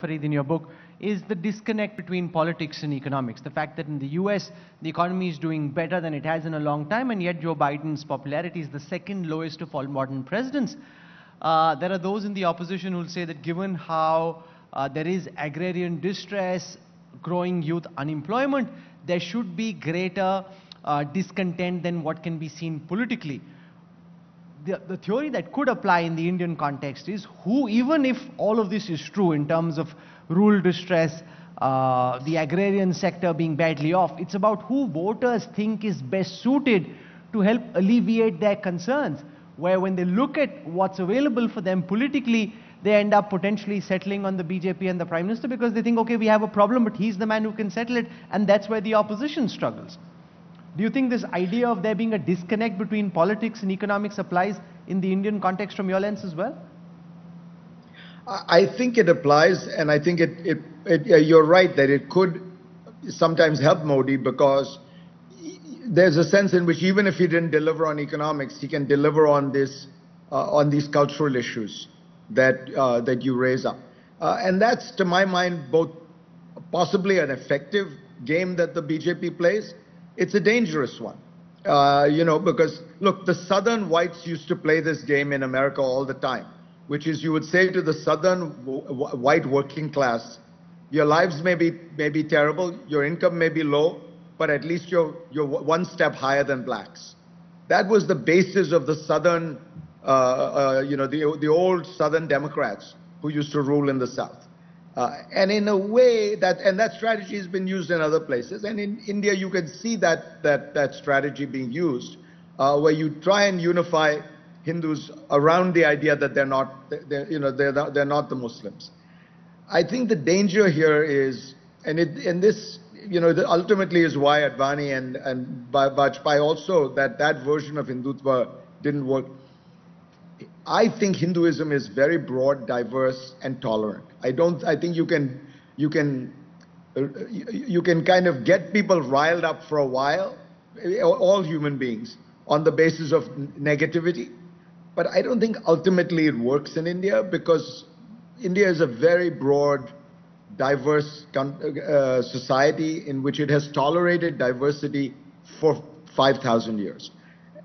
Fareed, in your book, is the disconnect between politics and economics. The fact that in the US, the economy is doing better than it has in a long time, and yet Joe Biden's popularity is the second lowest of all modern presidents. There are those in the opposition who will say that given how there is agrarian distress, growing youth unemployment, there should be greater discontent than what can be seen politically. The theory that could apply in the Indian context is who, even if all of this is true in terms of rural distress, the agrarian sector being badly off, it's about who voters think is best suited to help alleviate their concerns, where when they look at what's available for them politically, they end up potentially settling on the BJP and the Prime Minister because they think, okay, we have a problem, but he's the man who can settle it, and that's where the opposition struggles. Do you think this idea of there being a disconnect between politics and economics applies in the Indian context from your lens as well? I think it applies, and I think you're right that it could sometimes help Modi, because there's a sense in which even if he didn't deliver on economics, he can deliver on these cultural issues that you raise up. And that's, to my mind, both possibly an effective game that the BJP plays. It's a dangerous one, because, look, the southern whites used to play this game in America all the time, which is you would say to the southern white working class, your lives may be terrible, your income may be low, but at least you're one step higher than blacks. That was the basis of the southern, the old southern Democrats who used to rule in the South. And in a way that strategy has been used in other places, and in India you can see that strategy being used, where you try and unify Hindus around the idea that they're not the Muslims. I think the danger here is, and this ultimately is why Advani and Vajpayee also, that version of Hindutva didn't work. I think Hinduism is very broad, diverse, and tolerant. I think you can kind of get people riled up for a while, all human beings, on the basis of negativity. But I don't think ultimately it works in India, because India is a very broad, diverse society in which it has tolerated diversity for 5,000 years.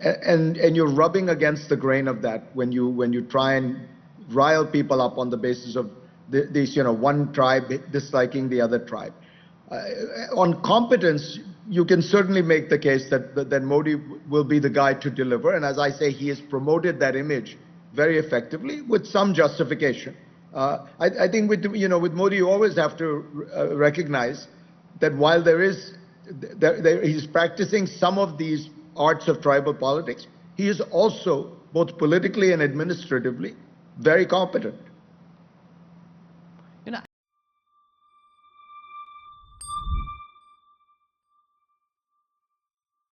And you're rubbing against the grain of that when you try and rile people up on the basis of this, one tribe disliking the other tribe. On competence, you can certainly make the case that Modi will be the guy to deliver, and as I say, he has promoted that image very effectively with some justification. I think with Modi, you always have to recognize that while he's practicing some of these arts of tribal politics, he is also, both politically and administratively, very competent.